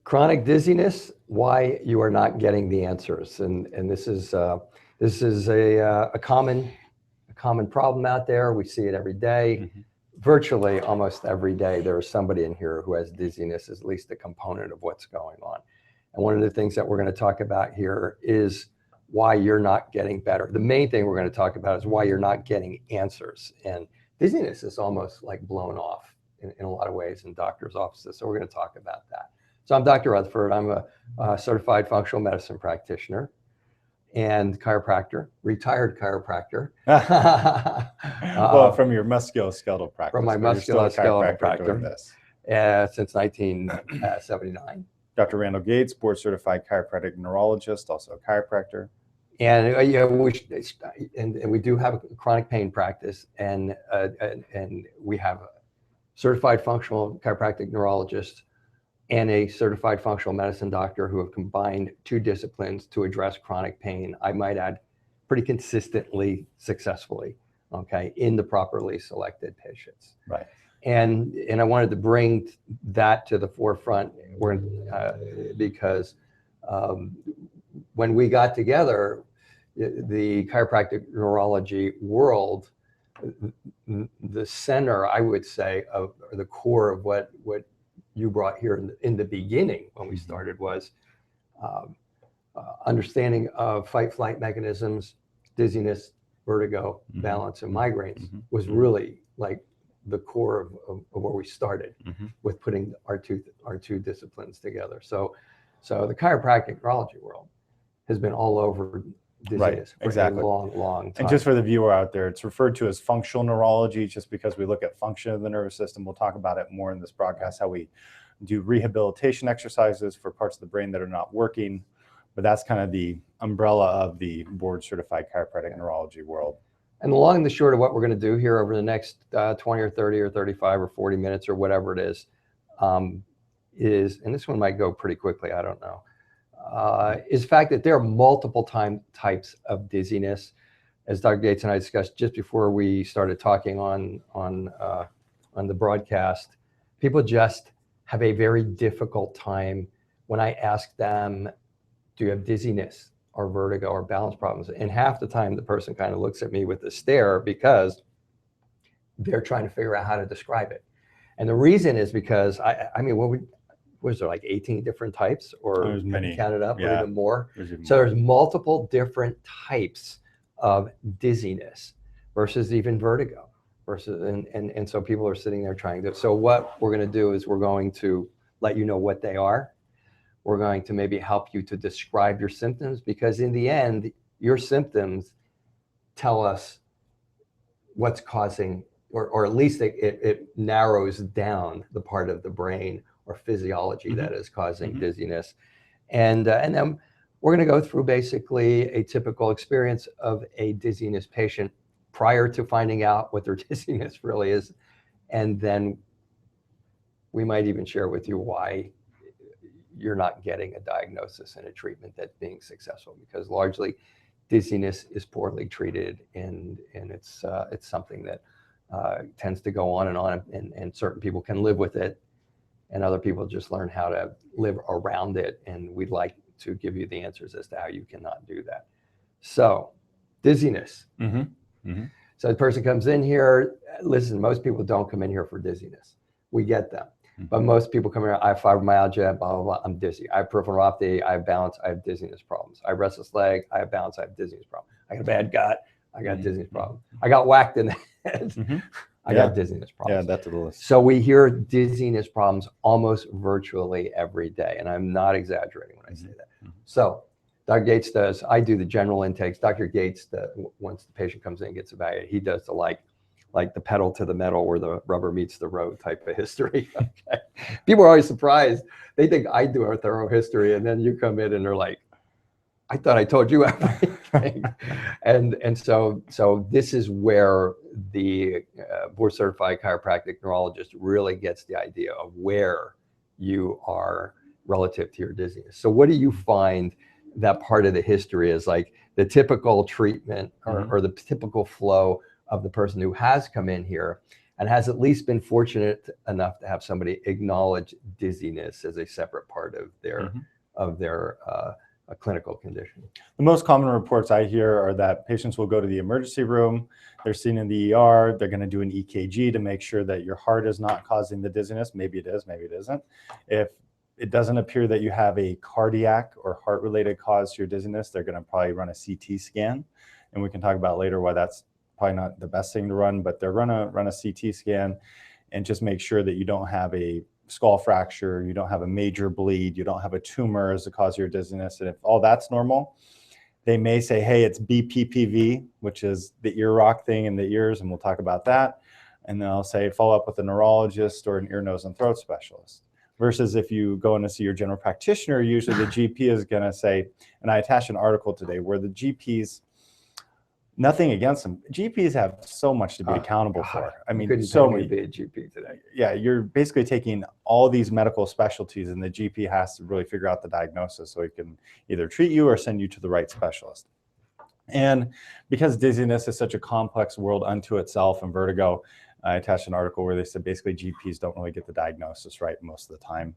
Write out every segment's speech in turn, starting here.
Chronic dizziness, why you are not getting the answers. And this is a common problem out there. We see it every day. Mm-hmm. Virtually almost every day, there is somebody in here who has dizziness, at least a component of what's going on. And one of the things that we're going to talk about here is why you're not getting better. The main thing we're going to talk about is why you're not getting answers. And dizziness is almost like blown off in a lot of ways in doctors' offices. So we're going to talk about that. So I'm Dr. Rutherford. I'm a certified functional medicine practitioner and chiropractor, retired chiropractor. Well, from your musculoskeletal practice. From my musculoskeletal practice since 1979. Dr. Randall Gates, board certified chiropractic neurologist, also a chiropractor. And we do have a chronic pain practice, and we have a certified functional chiropractic neurologist and a certified functional medicine doctor who have combined two disciplines to address chronic pain, I might add, pretty consistently, successfully, okay, in the properly selected patients. Right. And I wanted to bring that to the forefront because when we got together, the chiropractic neurology world, the center, I would say, of or the core of what you brought here in the beginning when we started was understanding of fight-flight mechanisms, dizziness, vertigo, balance, and migraines was really like the core of where we started with putting our two disciplines together. So the chiropractic neurology world has been all over dizziness for a long time. And just for the viewer out there, it's referred to as functional neurology just because we look at function of the nervous system. We'll talk about it more in this broadcast, how we do rehabilitation exercises for parts of the brain that are not working. But that's kind of the umbrella of the board certified chiropractic neurology world. And the long and the short of what we're going to do here over the next 20 or 30 or 35 or 40 minutes or whatever it is, and this one might go pretty quickly, I don't know, is the fact that there are multiple types of dizziness. As Dr. Gates and I discussed just before we started talking on the broadcast, people just have a very difficult time when I ask them, do you have dizziness or vertigo or balance problems? And half the time the person kind of looks at me with a stare because they're trying to figure out how to describe it. And the reason is because, I mean, was there like 18 different types, or there's many, counted up, yeah, or even more? So there's multiple different types of dizziness versus even vertigo versus, and so people are sitting there trying to, so what we're going to do is we're going to let you know what they are. We're going to maybe help you to describe your symptoms, because in the end, your symptoms tell us what's causing, or at least it narrows down the part of the brain or physiology that is causing dizziness. And then we're going to go through basically a typical experience of a dizziness patient prior to finding out what their dizziness really is. And then we might even share with you why you're not getting a diagnosis and a treatment that's being successful, because largely dizziness is poorly treated, and it's something that tends to go on, and certain people can live with it, and other people just learn how to live around it. And we'd like to give you the answers as to how you cannot do that. So dizziness. So the person comes in here, listen, most people don't come in here for dizziness. We get them. But most people come here, I have fibromyalgia, blah, blah, blah, I'm dizzy. I have peripheral neuropathy, I have balance, I have dizziness problems. I have restless leg, I have balance, I have dizziness problem. I got a bad gut, I got dizziness problem. I got whacked in the head, I got dizziness problems. Yeah, that's the list. So we hear dizziness problems almost virtually every day, and I'm not exaggerating when I say that. So Dr. Gates does, I do the general intakes. Dr. Gates, once the patient comes in and gets evaluated, he does the like the pedal to the metal where the rubber meets the road type of history. Okay. People are always surprised. They think I do a thorough history, and then you come in and they're like, I thought I told you everything. and so this is where the board certified chiropractic neurologist really gets the idea of where you are relative to your dizziness. So what do you find that part of the history is like the typical treatment or the typical flow of the person who has come in here? and has at least been fortunate enough to have somebody acknowledge dizziness as a separate part of their a clinical condition. The most common reports I hear are that patients will go to the emergency room, they're seen in the ER, they're going to do an EKG to make sure that your heart is not causing the dizziness. Maybe it is, maybe it isn't. If it doesn't appear that you have a cardiac or heart-related cause to your dizziness, they're going to probably run a CT scan. And we can talk about later why that's probably not the best thing to run, but they're going to run a CT scan and just make sure that you don't have a skull fracture, you don't have a major bleed, you don't have a tumor as the cause of your dizziness. And if all that's normal, they may say, hey, it's BPPV, which is the ear rock thing in the ears, and we'll talk about that. And then I'll say, follow up with a neurologist or an ear, nose, and throat specialist. Versus if you go in to see your general practitioner, usually the GP is going to say, and I attached an article today where the GPs, nothing against them, GPs have so much to be accountable for. I mean, so many. Be a GP today. Yeah, you're basically taking all these medical specialties, and the GP has to really figure out the diagnosis so he can either treat you or send you to the right specialist. And because dizziness is such a complex world unto itself, and vertigo, I attached an article where they said basically GPs don't really get the diagnosis right most of the time.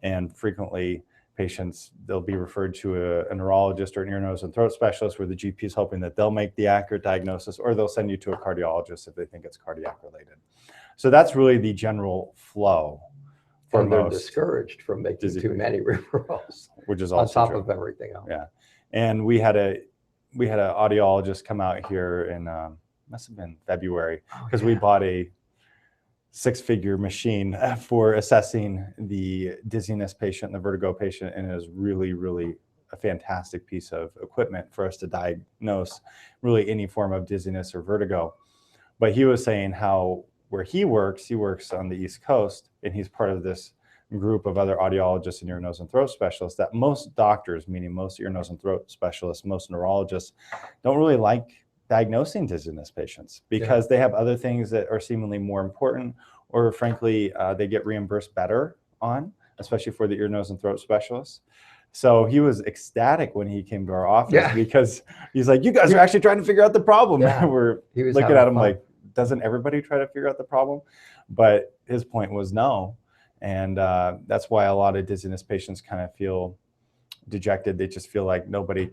And frequently patients, they'll be referred to a neurologist or an ear, nose, and throat specialist where the GP is hoping that they'll make the accurate diagnosis, or they'll send you to a cardiologist if they think it's cardiac related. So that's really the general flow. And they're discouraged from making too many referrals, which is also on top true. of everything else. Yeah, and we had an audiologist come out here in must have been February, because we bought a 6-figure machine for assessing the dizziness patient and the vertigo patient, and it is really, really a fantastic piece of equipment for us to diagnose really any form of dizziness or vertigo. But he was saying how where he works on the East Coast, and he's part of this group of other audiologists and ear, nose, and throat specialists, that most doctors, meaning most ear, nose, and throat specialists, most neurologists, don't really like diagnosing dizziness patients because they have other things that are seemingly more important, or frankly, they get reimbursed better on, especially for the ear, nose, and throat specialists. So he was ecstatic when he came to our office because he's like, you guys are actually trying to figure out the problem. We're looking at him like, doesn't everybody try to figure out the problem? But his point was no. And that's why a lot of dizziness patients kind of feel dejected. They just feel like nobody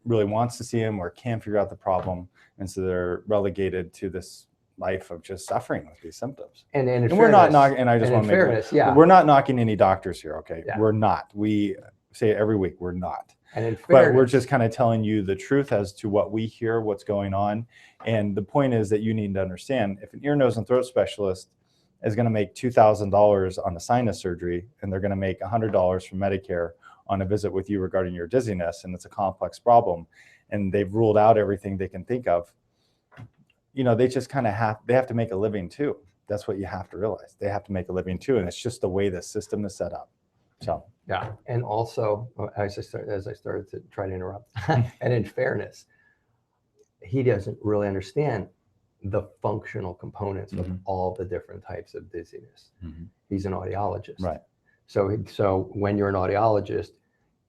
really wants to see him or can figure out the problem. And so they're relegated to this life of just suffering with these symptoms. And we're not knocking, and I just want to make it, we're not knocking any doctors here, okay? We're not. We say it every week, we're not. But we're just kind of telling you the truth as to what we hear, what's going on. And the point is that you need to understand, if an ear, nose, and throat specialist is going to make $2,000 on a sinus surgery, and they're going to make $100 from Medicare on a visit with you regarding your dizziness, and it's a complex problem, and they've ruled out everything they can think of, you know, they just kind of have to make a living too. That's what you have to realize. They have to make a living too, and it's just the way the system is set up. So yeah, and also as I started to try to interrupt, and in fairness, he doesn't really understand the functional components of all the different types of dizziness. He's an audiologist, right? So when you're an audiologist,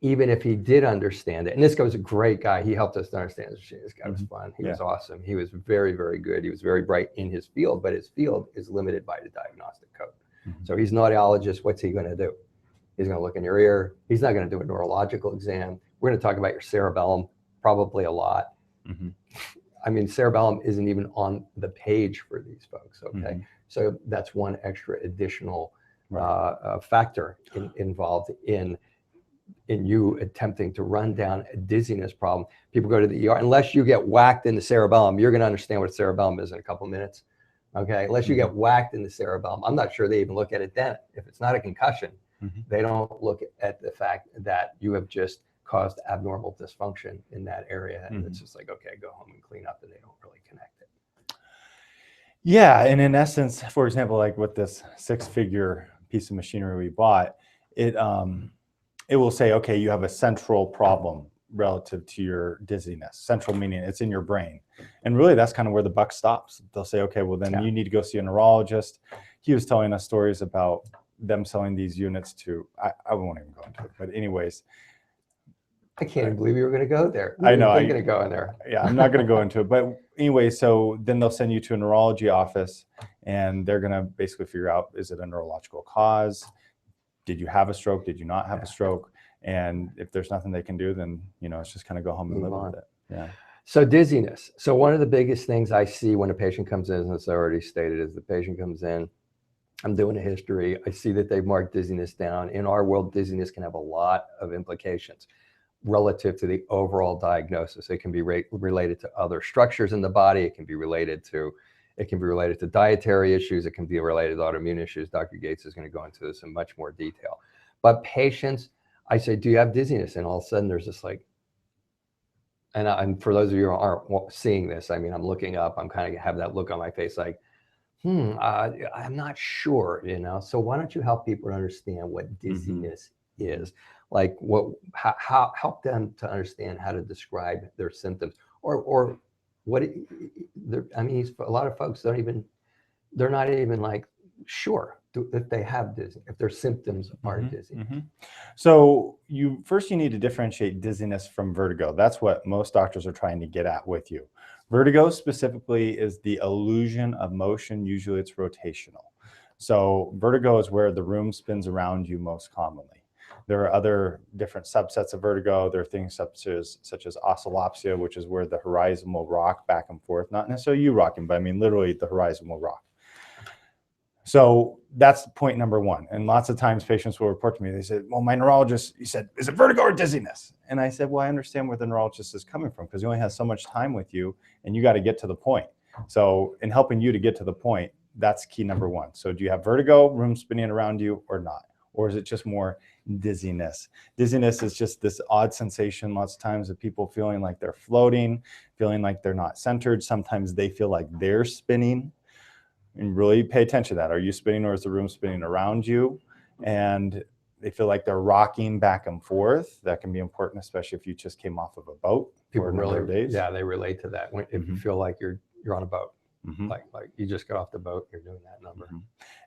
even if he did understand it, and this guy was a great guy, he helped us to understand this machine. This guy was fun. He was awesome. He was very, very good. He was very bright in his field, but his field is limited by the diagnostic code. So he's an audiologist. What's he going to do? He's going to look in your ear. He's not going to do a neurological exam. We're going to talk about your cerebellum probably a lot. I mean, cerebellum isn't even on the page for these folks, okay? So that's one extra additional factor involved in you attempting to run down a dizziness problem. People go to the ER, unless you get whacked in the cerebellum, you're going to understand what a cerebellum is in a couple minutes, okay? Unless you get whacked in the cerebellum, I'm not sure they even look at it then. If it's not a concussion, they don't look at the fact that you have just caused abnormal dysfunction in that area. And it's just like, okay, go home and clean up, and they don't really connect it. Yeah, and in essence, for example, like with this 6-figure piece of machinery we bought, it will say, okay, you have a central problem relative to your dizziness. Central meaning it's in your brain. And really that's kind of where the buck stops. They'll say, okay, well then you need to go see a neurologist. He was telling us stories about them selling these units to, I won't even go into it, but anyways, I can't even believe you were going to go there. I know. I'm thinking of going there. Yeah, I'm not going to go into it. But anyway, so then they'll send you to a neurology office, and they're going to basically figure out, is it a neurological cause? Did you have a stroke? Did you not have a stroke? And if there's nothing they can do, then, you know, it's just kind of go home and live with it. Yeah. So dizziness. So one of the biggest things I see when a patient comes in, as I already stated, is the patient comes in, I'm doing a history, I see that they've marked dizziness down. In our world, dizziness can have a lot of implications relative to the overall diagnosis. It can be related to other structures in the body. It can be related to dietary issues. It can be related to autoimmune issues. Dr. Gates is going to go into this in much more detail. But patients, I say, do you have dizziness? And all of a sudden there's this like, and for those of you who aren't seeing this, I mean, I'm looking up, I'm kind of have that look on my face like, I'm not sure, you know. So why don't you help people to understand what dizziness is? Like how help them to understand how to describe their symptoms, or what I mean, a lot of folks they're not even like sure if they have dizziness, if their symptoms are dizziness. So you need to differentiate dizziness from vertigo. That's what most doctors are trying to get at with you. Vertigo specifically is the illusion of motion. Usually it's rotational. So vertigo is where the room spins around you most commonly. There are other different subsets of vertigo. There are things such as oscillopsia, which is where the horizon will rock back and forth. Not necessarily you rocking, but I mean literally the horizon will rock. So that's point number one. And lots of times patients will report to me, they said, well, my neurologist, he said, is it vertigo or dizziness? And I said, well, I understand where the neurologist is coming from because he only has so much time with you and you got to get to the point. So in helping you to get to the point, that's key number one. So do you have vertigo, room spinning around you or not? Or is it just more dizziness? Dizziness is just this odd sensation lots of times of people feeling like they're floating, feeling like they're not centered. Sometimes they feel like they're spinning. And really pay attention to that. Are you spinning or is the room spinning around you? And they feel like they're rocking back and forth. That can be important, especially if you just came off of a boat for a number of days. Yeah, they relate to that. If you feel like you're on a boat, like you just got off the boat, you're doing that number.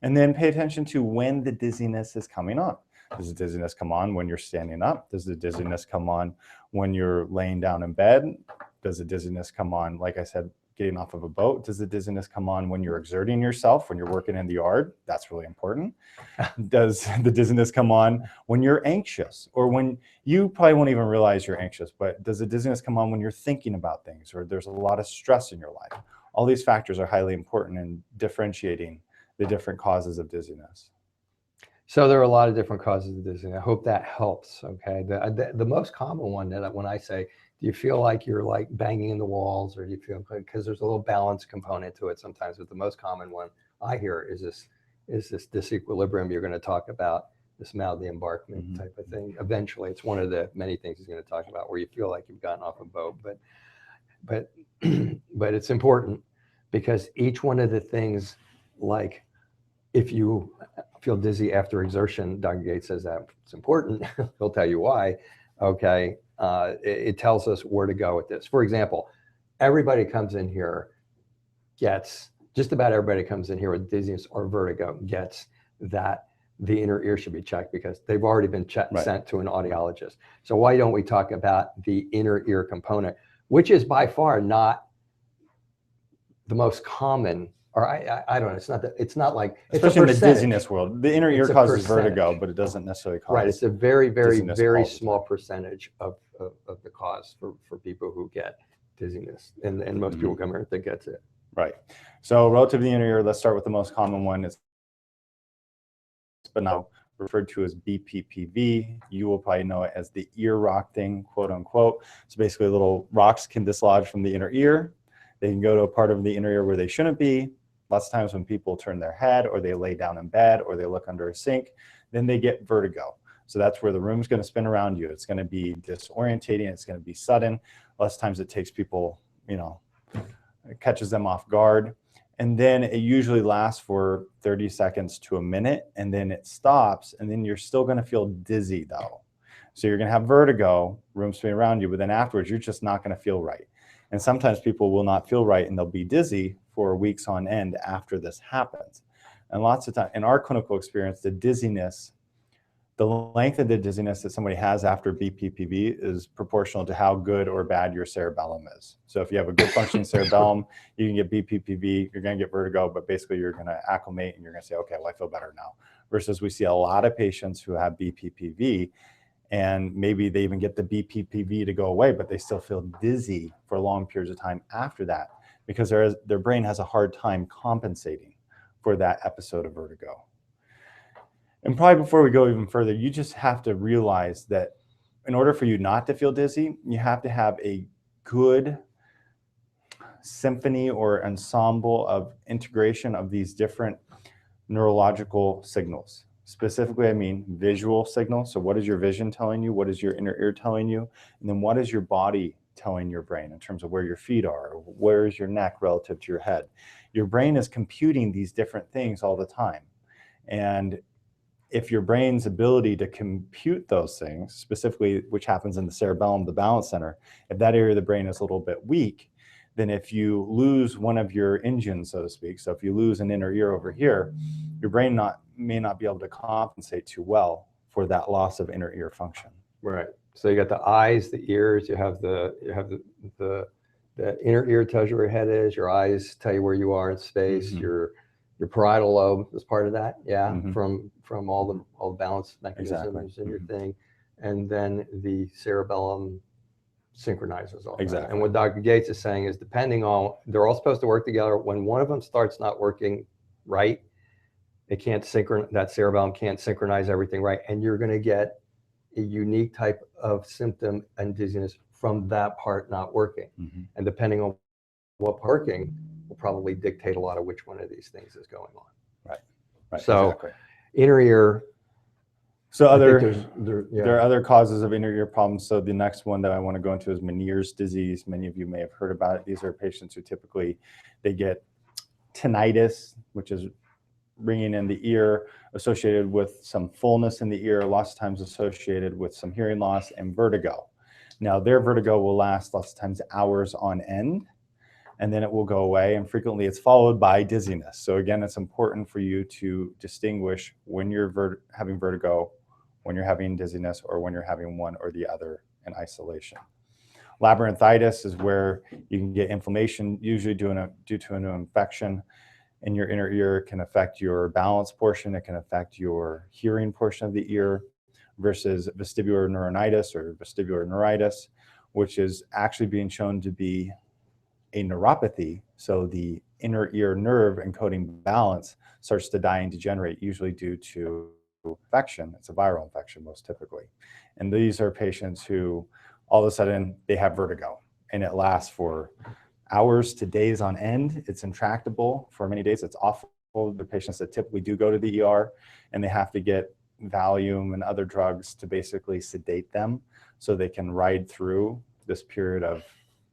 And then pay attention to when the dizziness is coming on. Does the dizziness come on when you're standing up? Does the dizziness come on when you're laying down in bed? Does the dizziness come on, like I said, getting off of a boat? Does the dizziness come on when you're exerting yourself, when you're working in the yard? That's really important. Does the dizziness come on when you're anxious, or when you probably won't even realize you're anxious, but does the dizziness come on when you're thinking about things, or there's a lot of stress in your life? All these factors are highly important in differentiating the different causes of dizziness. So there are a lot of different causes of dizziness. I hope that helps. Okay. The most common one that when I say, do you feel like you're like banging in the walls, or do you feel, because there's a little balance component to it sometimes, but the most common one I hear is this disequilibrium you're going to talk about, this mal d'embarquement type of thing. Eventually, it's one of the many things he's going to talk about where you feel like you've gotten off a boat, but it's important because each one of the things, like if you feel dizzy after exertion, Dr. Gates says that it's important. He'll tell you why. Okay. It tells us where to go with this. For example, everybody comes in here just about everybody comes in here with dizziness or vertigo gets that the inner ear should be checked because they've already been sent to an audiologist. So why don't we talk about the inner ear component, which is by far not the most common, or I don't know, it's not like, especially in the dizziness world, the inner ear causes vertigo, but it doesn't necessarily cause. Right, it's a very, very, very small percentage of the cause for people who get dizziness, and most people come here and think that's it. Right. So relative to the inner ear, let's start with the most common one. It's but now referred to as BPPV. You will probably know it as the ear rock thing, quote unquote. So basically little rocks can dislodge from the inner ear. They can go to a part of the inner ear where they shouldn't be. Lots of times when people turn their head or they lay down in bed or they look under a sink, then they get vertigo. So that's where the room's going to spin around you. It's going to be disorientating. It's going to be sudden. Lots of times it takes people, it catches them off guard. And then it usually lasts for 30 seconds to a minute, and then it stops, and then you're still going to feel dizzy though. So you're going to have vertigo, room spinning around you, but then afterwards you're just not going to feel right. And sometimes people will not feel right and they'll be dizzy for weeks on end after this happens. And lots of times in our clinical experience, the dizziness, The length of the dizziness that somebody has after BPPV is proportional to how good or bad your cerebellum is. So if you have a good functioning cerebellum, you can get BPPV, you're going to get vertigo, but basically you're going to acclimate and you're going to say, okay, well, I feel better now. Versus we see a lot of patients who have BPPV and maybe they even get the BPPV to go away, but they still feel dizzy for long periods of time after that because their brain has a hard time compensating for that episode of vertigo. And probably before we go even further, you just have to realize that in order for you not to feel dizzy, you have to have a good symphony or ensemble of integration of these different neurological signals. Specifically, I mean visual signals. So what is your vision telling you? What is your inner ear telling you? And then what is your body telling your brain in terms of where your feet are? Where is your neck relative to your head? Your brain is computing these different things all the time. And if your brain's ability to compute those things, specifically which happens in the cerebellum, the balance center, if that area of the brain is a little bit weak, then if you lose one of your engines, so to speak, so if you lose an inner ear over here, your brain may not be able to compensate too well for that loss of inner ear function. Right. So you got the eyes, the ears, you have the inner ear tells you where your head is, your eyes tell you where you are in space, your parietal lobe is part of that, from all the balance mechanisms in your thing, and then the cerebellum synchronizes all that. And what Dr. Gates is saying is, depending on, they're all supposed to work together. When one of them starts not working right, it can't that cerebellum can't synchronize everything right, and you're going to get a unique type of symptom and dizziness from that part not working. And depending on what working will probably dictate a lot of which one of these things is going on. Right. So inner ear. So there are other causes of inner ear problems. So the next one that I want to go into is Meniere's disease. Many of you may have heard about it. These are patients who typically, they get tinnitus, which is ringing in the ear, associated with some fullness in the ear, lots of times associated with some hearing loss and vertigo. Now their vertigo will last lots of times hours on end, and then it will go away, and frequently it's followed by dizziness. So again, it's important for you to distinguish when you're having vertigo, when you're having dizziness, or when you're having one or the other in isolation. Labyrinthitis is where you can get inflammation, usually due to an infection in your inner ear. It can affect your balance portion, it can affect your hearing portion of the ear, versus vestibular neuronitis or vestibular neuritis, which is actually being shown to be a neuropathy. So the inner ear nerve encoding balance starts to die and degenerate, usually due to infection. It's a viral infection most typically. And these are patients who all of a sudden they have vertigo and it lasts for hours to days on end. It's intractable for many days. It's awful. The patients that typically do go to the ER and they have to get Valium and other drugs to basically sedate them so they can ride through this period of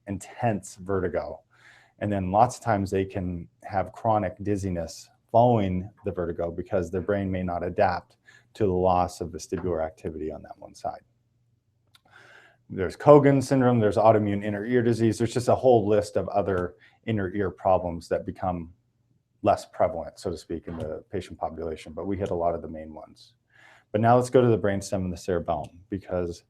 intense vertigo. And then lots of times they can have chronic dizziness following the vertigo because their brain may not adapt to the loss of vestibular activity on that one side. There's Cogan syndrome, there's autoimmune inner ear disease. There's just a whole list of other inner ear problems that become less prevalent, so to speak, in the patient population, but we hit a lot of the main ones. But now let's go to the brainstem and the cerebellum, because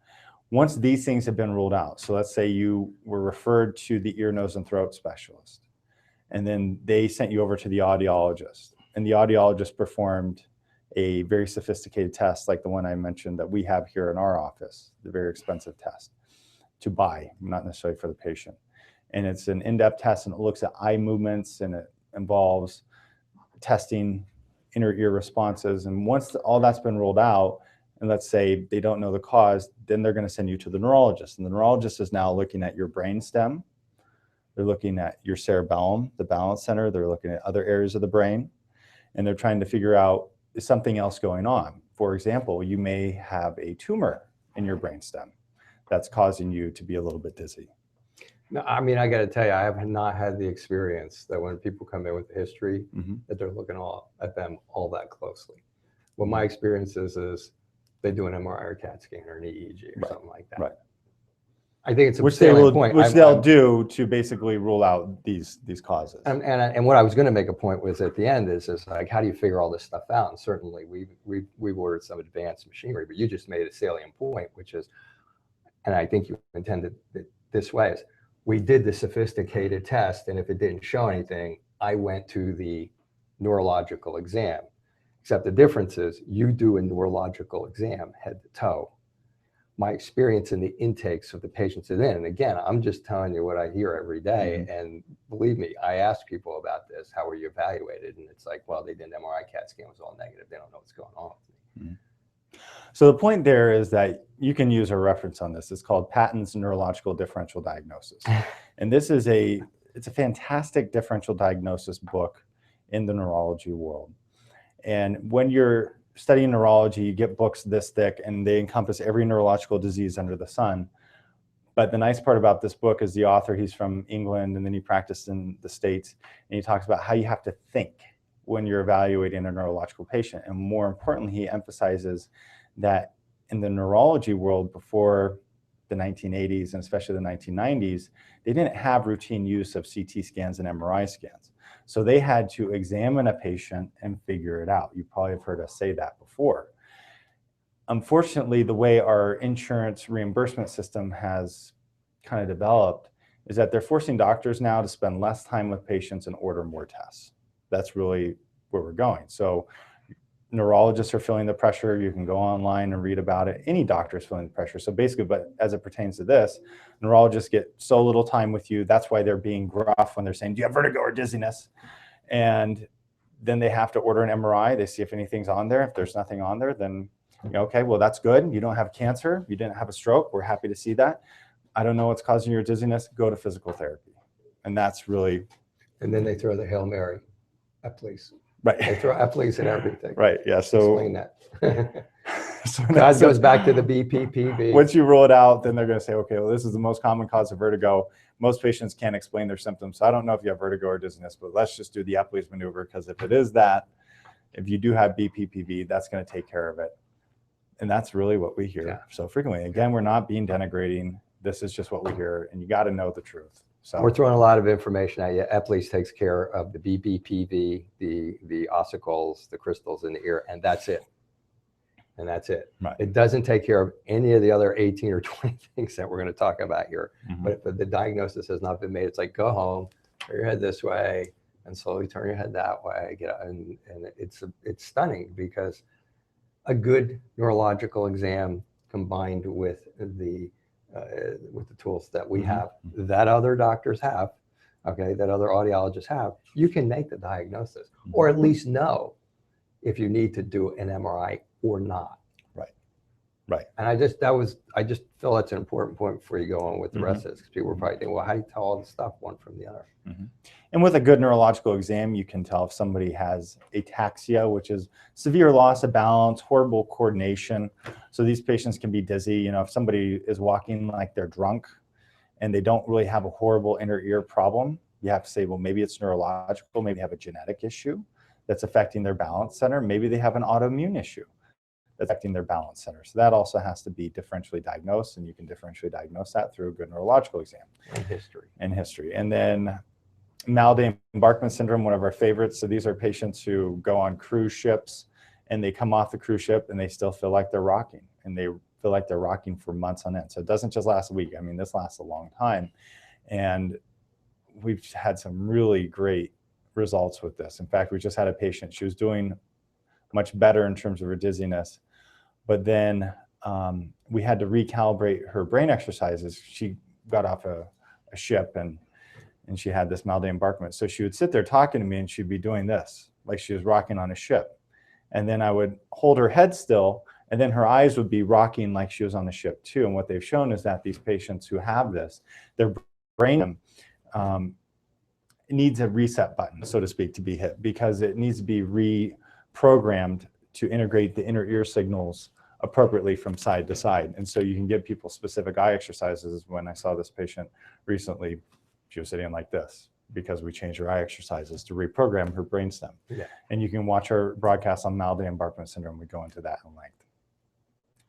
once these things have been ruled out, so let's say you were referred to the ear, nose, and throat specialist, and then they sent you over to the audiologist, and the audiologist performed a very sophisticated test like the one I mentioned that we have here in our office, the very expensive test to buy, not necessarily for the patient. And it's an in-depth test, and it looks at eye movements, and it involves testing inner ear responses. And once all that's been ruled out, and let's say they don't know the cause, then they're going to send you to the neurologist. And the neurologist is now looking at your brainstem. They're looking at your cerebellum, the balance center. They're looking at other areas of the brain, and they're trying to figure out, is something else going on? For example, you may have a tumor in your brainstem that's causing you to be a little bit dizzy. No, I mean, I got to tell you, I have not had the experience that when people come in with history, that they're looking at them all that closely. What my experience is they do an MRI or CAT scan or an EEG or something like that. Right. I think it's a which they salient will, point. which they'll do to basically rule out these causes. And what I was going to make a point was at the end is like, how do you figure all this stuff out? And certainly we've ordered some advanced machinery, but you just made a salient point, which is, and I think you intended it this way, is we did the sophisticated test, and if it didn't show anything, I went to the neurological exam. Except the difference is you do a neurological exam head to toe. My experience in the intakes of the patients is in, and again, I'm just telling you what I hear every day. Mm-hmm. And believe me, I ask people about this, how were you evaluated? And it's like, well, they did an MRI, CAT scan was all negative. They don't know what's going on. Mm-hmm. So the point there is that you can use a reference on this. It's called Patton's Neurological Differential Diagnosis. And this is it's a fantastic differential diagnosis book in the neurology world. And when you're studying neurology, you get books this thick and they encompass every neurological disease under the sun. But the nice part about this book is the author, he's from England and then he practiced in the States, and he talks about how you have to think when you're evaluating a neurological patient. And more importantly, he emphasizes that in the neurology world before the 1980s and especially the 1990s, they didn't have routine use of CT scans and MRI scans. So they had to examine a patient and figure it out. You probably have heard us say that before. Unfortunately, the way our insurance reimbursement system has kind of developed is that they're forcing doctors now to spend less time with patients and order more tests. That's really where we're going. So neurologists are feeling the pressure. You can go online and read about it. Any doctor is feeling the pressure. So basically, but as it pertains to this, neurologists get so little time with you. That's why they're being gruff when they're saying, do you have vertigo or dizziness? And then they have to order an MRI. They see if anything's on there. If there's nothing on there, then, okay, well, that's good. You don't have cancer. You didn't have a stroke. We're happy to see that. I don't know what's causing your dizziness. Go to physical therapy. And that's really. And then they throw the Hail Mary, please. Right. They throw please and everything. Right. Yeah. So explain that. So that goes back to the BPPV. Once you rule it out, then they're going to say, okay, well, this is the most common cause of vertigo. Most patients can't explain their symptoms. So I don't know if you have vertigo or dizziness, but let's just do the Epley's maneuver, because if it is that, if you do have BPPV, that's going to take care of it. And that's really what we hear so frequently. Again, we're not being denigrating. This is just what we hear, and you got to know the truth. So we're throwing a lot of information at you. Epley's takes care of the BPPV, the ossicles, the crystals in the ear, and that's it. And that's it. Right. It doesn't take care of any of the other 18 or 20 things that we're going to talk about here. Mm-hmm. But if the diagnosis has not been made, it's like, go home, turn your head this way, and slowly turn your head that way. And it's stunning, because a good neurological exam combined with the tools that we have, that other doctors have, okay, that other audiologists have, you can make the diagnosis, or at least know if you need to do an MRI or not. Right. Right. And I just feel that's an important point before you go on with the rest of this, because people are probably thinking, well, how do you tell all the stuff one from the other? And with a good neurological exam, you can tell if somebody has ataxia, which is severe loss of balance, horrible coordination. So these patients can be dizzy. You know, if somebody is walking like they're drunk and they don't really have a horrible inner ear problem, you have to say, well, maybe it's neurological, maybe they have a genetic issue that's affecting their balance center. Maybe they have an autoimmune issue that's affecting their balance center. So that also has to be differentially diagnosed, and you can differentially diagnose that through a good neurological exam. And history. And then Malday embarkment syndrome, one of our favorites. So these are patients who go on cruise ships and they come off the cruise ship and they still feel like they're rocking, and they feel like they're rocking for months on end. So it doesn't just last a week. I mean, this lasts a long time. And we've had some really great results with this. In fact, we just had a patient, she was doing much better in terms of her dizziness, but then we had to recalibrate her brain exercises. She got off a ship and she had this Malday embarkment. So she would sit there talking to me and she'd be doing this, like she was rocking on a ship. And then I would hold her head still, and then her eyes would be rocking like she was on the ship too. And what they've shown is that these patients who have this, their brain needs a reset button, so to speak, to be hit, because it needs to be reprogrammed to integrate the inner ear signals appropriately from side to side. And so you can give people specific eye exercises. When I saw this patient recently, she was sitting like this because we changed her eye exercises to reprogram her brainstem. And you can watch our broadcast on Malday embarkment syndrome. We go into that in length.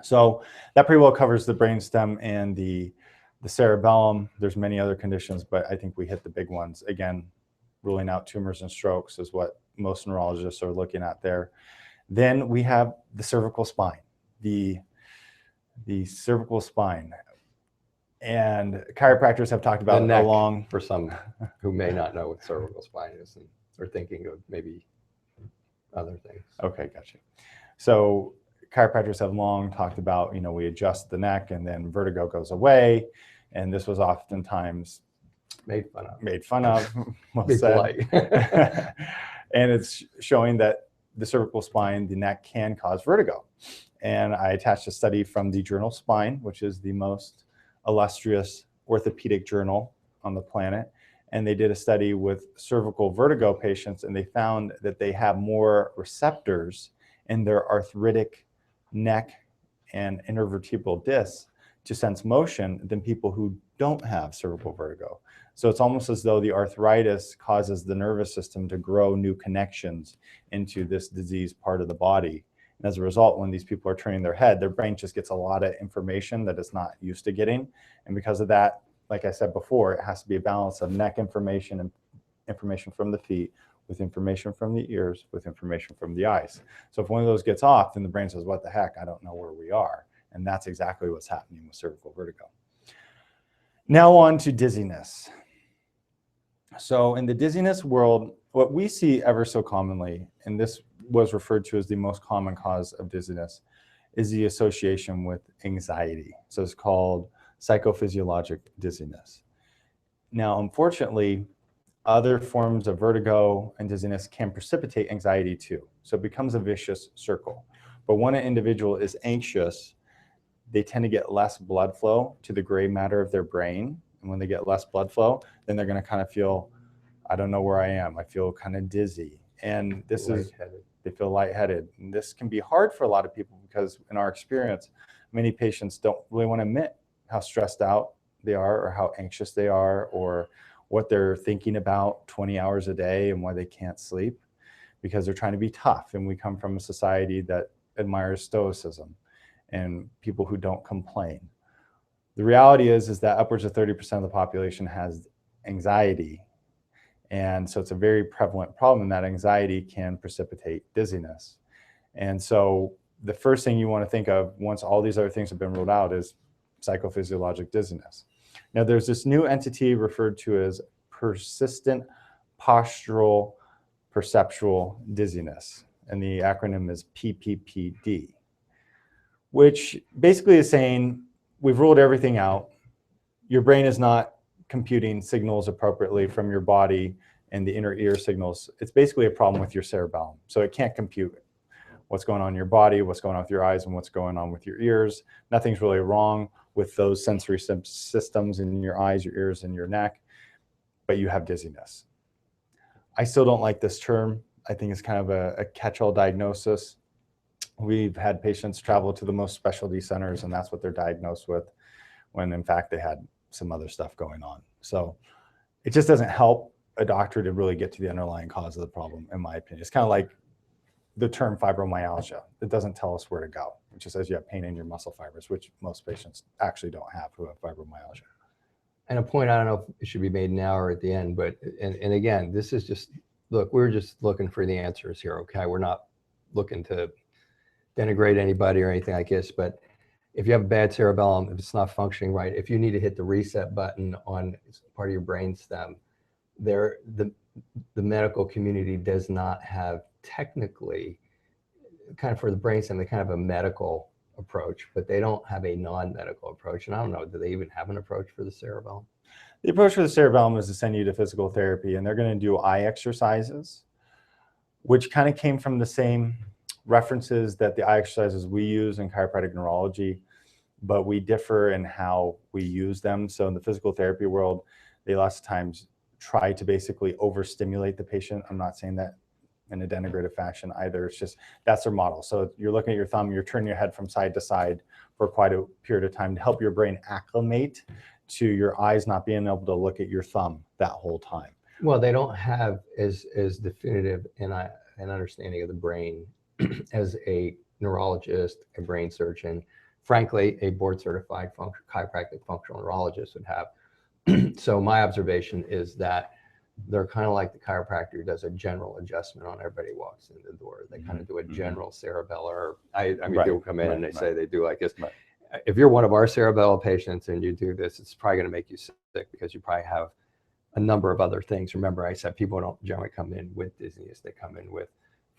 So that pretty well covers the brainstem and the The cerebellum, there's many other conditions, but I think we hit the big ones. Again, ruling out tumors and strokes is what most neurologists are looking at there. Then we have the cervical spine, the cervical spine. And chiropractors have talked about The it neck, along. for some who may not know what cervical spine is and are thinking of maybe other things. Okay, gotcha. So chiropractors have long talked about, we adjust the neck and then vertigo goes away. And this was oftentimes Made fun of. well Be said. polite. And it's showing that the cervical spine, the neck, can cause vertigo. And I attached a study from the journal Spine, which is the most illustrious orthopedic journal on the planet. And they did a study with cervical vertigo patients, and they found that they have more receptors in their arthritic neck and intervertebral discs to sense motion than people who don't have cervical vertigo. So it's almost as though the arthritis causes the nervous system to grow new connections into this diseased part of the body. And as a result, when these people are turning their head, their brain just gets a lot of information that it's not used to getting. And because of that, like I said before, it has to be a balance of neck information and information from the feet with information from the ears with information from the eyes. So if one of those gets off, then the brain says, what the heck, I don't know where we are. And that's exactly what's happening with cervical vertigo. Now on to dizziness. So in the dizziness world, what we see ever so commonly, and this was referred to as the most common cause of dizziness, is the association with anxiety. So it's called psychophysiologic dizziness. Now, unfortunately, other forms of vertigo and dizziness can precipitate anxiety too. So it becomes a vicious circle. But when an individual is anxious, they tend to get less blood flow to the gray matter of their brain. And when they get less blood flow, then they're going to kind of feel, I don't know where I am. I feel kind of dizzy. And this is, they feel lightheaded. And this can be hard for a lot of people because in our experience, many patients don't really want to admit how stressed out they are or how anxious they are or what they're thinking about 20 hours a day and why they can't sleep because they're trying to be tough. And we come from a society that admires stoicism and people who don't complain. The reality is that upwards of 30% of the population has anxiety. And so it's a very prevalent problem, and that anxiety can precipitate dizziness. And so the first thing you want to think of once all these other things have been ruled out is psychophysiologic dizziness. Now there's this new entity referred to as persistent postural perceptual dizziness, and the acronym is PPPD, which basically is saying we've ruled everything out. Your brain is not computing signals appropriately from your body and the inner ear signals. It's basically a problem with your cerebellum. So it can't compute what's going on in your body, what's going on with your eyes, and what's going on with your ears. Nothing's really wrong with those sensory systems in your eyes, your ears, and your neck, but you have dizziness. I still don't like this term. I think it's kind of a catch-all diagnosis. We've had patients travel to the most specialty centers, and that's what they're diagnosed with, when in fact they had some other stuff going on. So it just doesn't help a doctor to really get to the underlying cause of the problem, in my opinion. It's kind of like the term fibromyalgia. It doesn't tell us where to go. It just says you have pain in your muscle fibers, which most patients actually don't have who have fibromyalgia. And a point, I don't know if it should be made now or at the end, but, and again, this is just, look, we're just looking for the answers here, okay? We're not looking to denigrate anybody or anything like this, but if you have a bad cerebellum, if it's not functioning right, if you need to hit the reset button on part of your brain stem, the medical community does not have technically, kind of for the brain stem, they kind of have a medical approach, but they don't have a non-medical approach. And I don't know, do they even have an approach for the cerebellum? The approach for the cerebellum is to send you to physical therapy, and they're going to do eye exercises, which kind of came from the same references that the eye exercises we use in chiropractic neurology, but we differ in how we use them. So in the physical therapy world, they lots of times try to basically overstimulate the patient. I'm not saying that in a denigrative fashion either. It's just, that's their model. So you're looking at your thumb, you're turning your head from side to side for quite a period of time to help your brain acclimate to your eyes not being able to look at your thumb that whole time. Well, they don't have as definitive an understanding of the brain as a neurologist, a brain surgeon, frankly, a board-certified chiropractic functional neurologist would have. So my observation is that they're kind of like the chiropractor who does a general adjustment on everybody who walks in the door. They kind of do a general cerebellar. I mean, people come in and they say they do like this. If you're one of our cerebellar patients and you do this, it's probably going to make you sick because you probably have a number of other things. Remember, I said people don't generally come in with dizziness. They come in with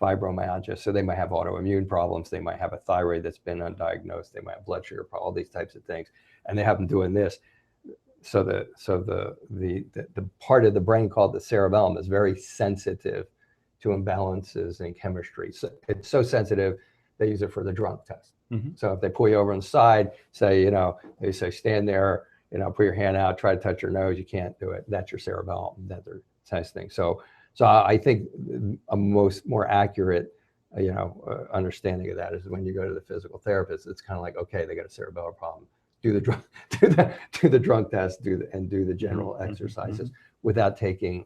fibromyalgia. So they might have autoimmune problems. They might have a thyroid that's been undiagnosed. They might have blood sugar problems, all these types of things. And they have them doing this. So the part of the brain called the cerebellum is very sensitive to imbalances in chemistry. So it's so sensitive, they use it for the drunk test. So if they pull you over on the side, say, you know, they say, stand there, you know, put your hand out, try to touch your nose, you can't do it. That's your cerebellum that they're testing. So I think a more accurate, you know, understanding of that is when you go to the physical therapist, it's kind of like, okay, they got a cerebellar problem. Do the drunk test, do the general exercises without taking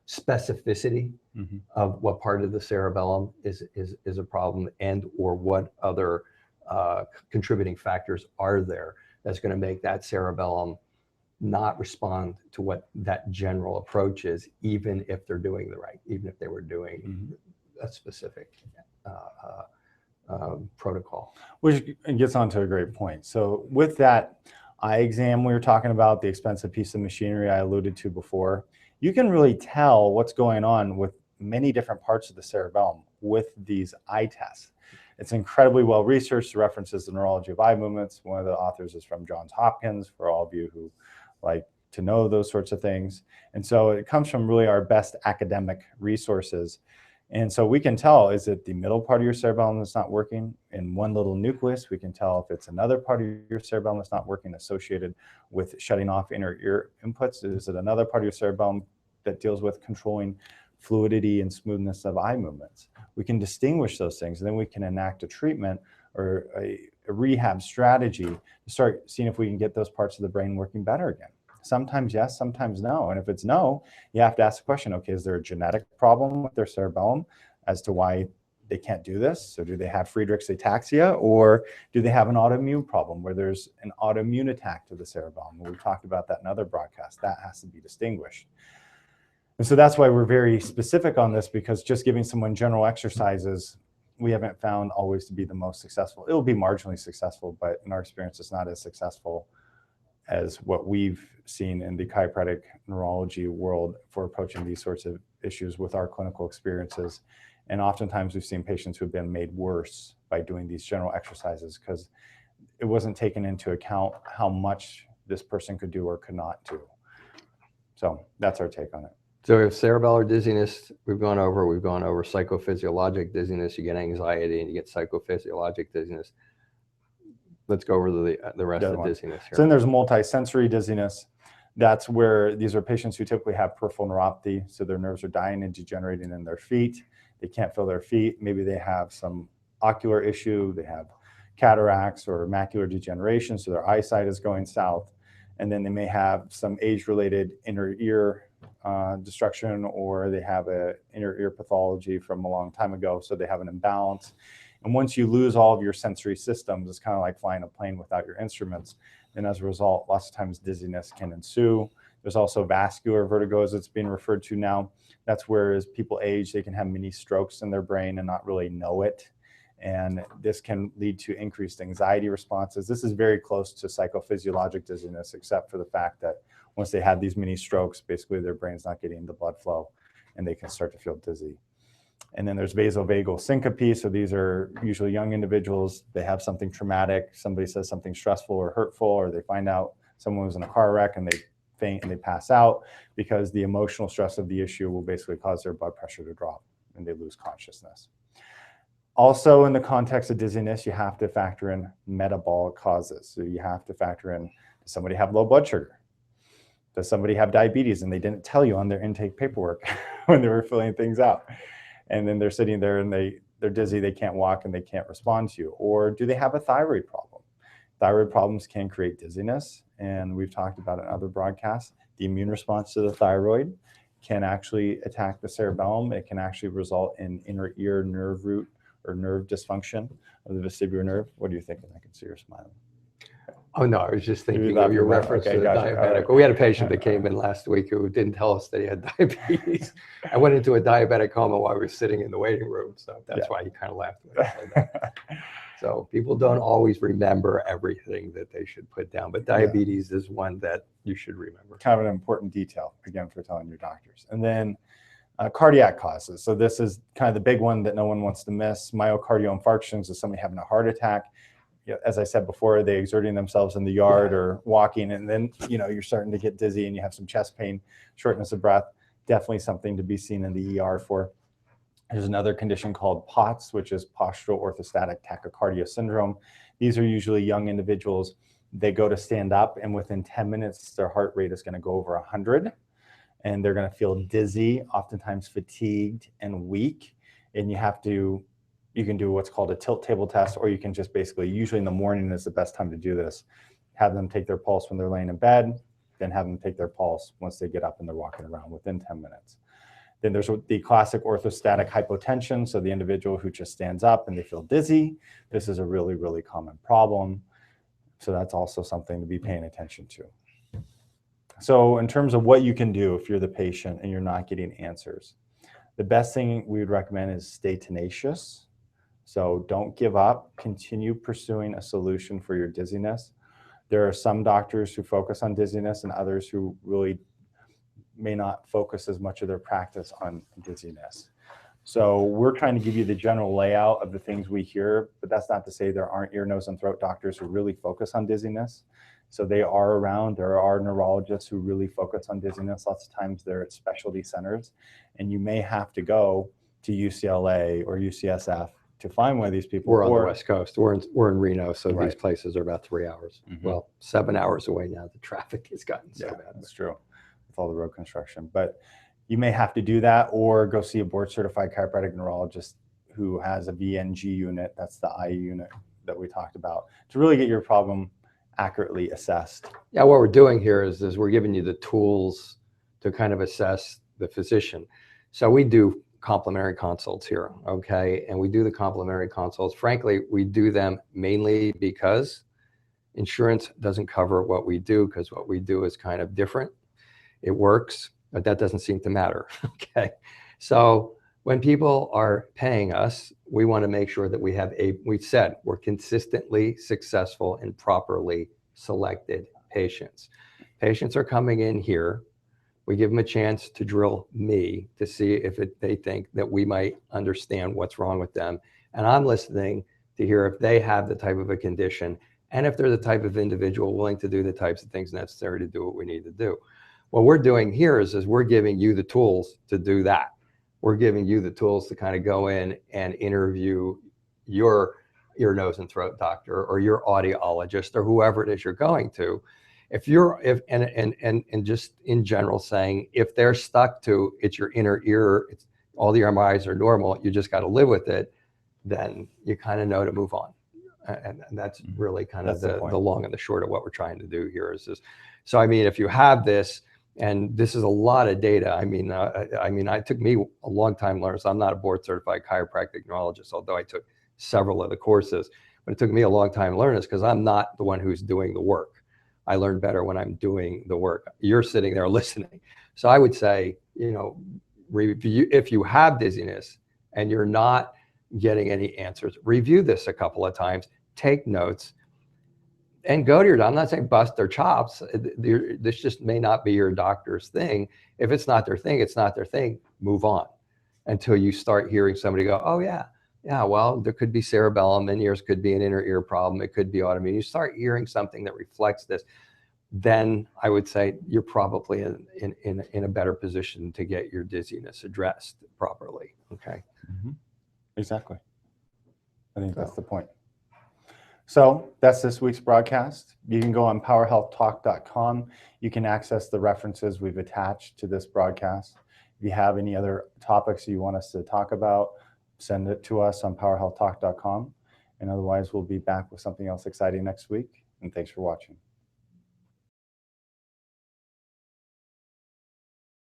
specificity of what part of the cerebellum is a problem and or what other contributing factors are there that's going to make that cerebellum not respond to what that general approach is, even if they're doing even if they were doing a specific protocol. Which gets on to a great point. So with that eye exam we were talking about, the expensive piece of machinery I alluded to before, you can really tell what's going on with many different parts of the cerebellum with these eye tests. It's incredibly well researched. The references the neurology of eye movements. One of the authors is from Johns Hopkins, for all of you who like to know those sorts of things. And so it comes from really our best academic resources. And so we can tell, is it the middle part of your cerebellum that's not working in one little nucleus? We can tell if it's another part of your cerebellum that's not working associated with shutting off inner ear inputs. Is it another part of your cerebellum that deals with controlling fluidity and smoothness of eye movements? We can distinguish those things, and then we can enact a treatment or a rehab strategy to start seeing if we can get those parts of the brain working better again. Sometimes yes, sometimes no. And if it's no, you have to ask the question, okay, is there a genetic problem with their cerebellum as to why they can't do this? So do they have Friedreich's ataxia, or do they have an autoimmune problem where there's an autoimmune attack to the cerebellum? We've talked about that in other broadcasts. That has to be distinguished. And so that's why we're very specific on this, because just giving someone general exercises, we haven't found always to be the most successful. It will be marginally successful, but in our experience, it's not as successful as what we've seen in the chiropractic neurology world for approaching these sorts of issues with our clinical experiences. And oftentimes we've seen patients who've been made worse by doing these general exercises because it wasn't taken into account how much this person could do or could not do. So that's our take on it. So if cerebellar dizziness, we've gone over psychophysiologic dizziness, you get anxiety and you get psychophysiologic dizziness. Let's go over the rest of the dizziness here. So then there's multisensory dizziness. That's where these are patients who typically have peripheral neuropathy. So their nerves are dying and degenerating in their feet. They can't feel their feet. Maybe they have some ocular issue. They have cataracts or macular degeneration. So their eyesight is going south. And then they may have some age-related inner ear destruction, or they have an inner ear pathology from a long time ago. So they have an imbalance. And once you lose all of your sensory systems, it's kind of like flying a plane without your instruments. And as a result, lots of times dizziness can ensue. There's also vascular vertigo, as it's being referred to now. That's where as people age, they can have mini strokes in their brain and not really know it. And this can lead to increased anxiety responses. This is very close to psychophysiologic dizziness, except for the fact that once they have these mini strokes, basically their brain's not getting the blood flow and they can start to feel dizzy. And then there's vasovagal syncope. So these are usually young individuals. They have something traumatic. Somebody says something stressful or hurtful, or they find out someone was in a car wreck and they faint and they pass out because the emotional stress of the issue will basically cause their blood pressure to drop and they lose consciousness. Also, in the context of dizziness, you have to factor in metabolic causes. So you have to factor in, does somebody have low blood sugar? Does somebody have diabetes and they didn't tell you on their intake paperwork when they were filling things out? And then they're sitting there and they're dizzy, they can't walk and they can't respond to you. Or do they have a thyroid problem? Thyroid problems can create dizziness, and we've talked about it in other broadcasts. The immune response to the thyroid can actually attack the cerebellum. It can actually result in inner ear nerve root or nerve dysfunction of the vestibular nerve. What are you thinking? I can see you're smiling. Oh, no, I was just Maybe thinking that of your from that. reference Okay, to the gotcha. All diabetic. right. Well, we had a patient that came in last week who didn't tell us that he had diabetes. I went into a diabetic coma while we were sitting in the waiting room, so that's why he kind of laughed when I said that. So people don't always remember everything that they should put down, but diabetes is one that you should remember. Kind of an important detail, again, for telling your doctors. And then cardiac causes. So this is kind of the big one that no one wants to miss. Myocardial infarctions is somebody having a heart attack. As I said before, they exerting themselves in the yard or walking, and then you're starting to get dizzy and you have some chest pain, shortness of breath. Definitely something to be seen in the ER for. There's another condition called POTS, which is postural orthostatic tachycardia syndrome. These are usually young individuals. They go to stand up, and within 10 minutes, their heart rate is going to go over 100, and they're going to feel dizzy, oftentimes fatigued and weak. And you can do what's called a tilt table test, or you can just basically, usually in the morning is the best time to do this, have them take their pulse when they're laying in bed, then have them take their pulse once they get up and they're walking around within 10 minutes. Then there's the classic orthostatic hypotension. So the individual who just stands up and they feel dizzy. This is a really, really common problem. So that's also something to be paying attention to. So in terms of what you can do if you're the patient and you're not getting answers, the best thing we would recommend is stay tenacious. So don't give up, continue pursuing a solution for your dizziness. There are some doctors who focus on dizziness and others who really may not focus as much of their practice on dizziness. So we're trying to give you the general layout of the things we hear, but that's not to say there aren't ear, nose, and throat doctors who really focus on dizziness. So they are around. There are neurologists who really focus on dizziness. Lots of times they're at specialty centers, and you may have to go to UCLA or UCSF to find one of these people. We're on the West Coast. We're in Reno, so Right. These places are about 3 hours. Well, 7 hours away now. The traffic has gotten so bad. That's true, with all the road construction. But you may have to do that, or go see a board-certified chiropractic neurologist who has a VNG unit. That's the IE unit that we talked about, to really get your problem accurately assessed. Yeah, what we're doing here is we're giving you the tools to kind of assess the physician. So we do complimentary consults here, okay? And we do the complimentary consults. Frankly, we do them mainly because insurance doesn't cover what we do, because what we do is kind of different. It works, but that doesn't seem to matter, okay? So when people are paying us, we want to make sure that we said we're consistently successful and properly selected patients. Patients are coming in here. We give them a chance to drill me to see if they think that we might understand what's wrong with them. And I'm listening to hear if they have the type of a condition, and if they're the type of individual willing to do the types of things necessary to do what we need to do. What we're doing here is we're giving you the tools to do that. We're giving you the tools to kind of go in and interview your ear, nose, and throat doctor, or your audiologist, or whoever it is you're going to. And just in general saying, if they're stuck to it's your inner ear, all the MRIs are normal, you just got to live with it, then you kind of know to move on. And that's really kind of the long and the short of what we're trying to do here is this. So, I mean, if you have this, and this is a lot of data. I mean, it took me a long time to learn. So I'm not a board certified chiropractic neurologist, although I took several of the courses, but it took me a long time to learn this because I'm not the one who's doing the work. I learn better when I'm doing the work. You're sitting there listening. So I would say, review, if you have dizziness and you're not getting any answers, review this a couple of times, take notes, and go to your doctor. I'm not saying bust their chops. This just may not be your doctor's thing. If it's not their thing, it's not their thing. Move on until you start hearing somebody go, oh yeah, well, there could be cerebellum in ears, could be an inner ear problem. It could be autoimmune. You start hearing something that reflects this, then I would say you're probably in a better position to get your dizziness addressed properly. Okay. Exactly. I think that's the point. So that's this week's broadcast. You can go on powerhealthtalk.com. You can access the references we've attached to this broadcast. If you have any other topics you want us to talk about, send it to us on powerhealthtalk.com. And otherwise, we'll be back with something else exciting next week. And thanks for watching.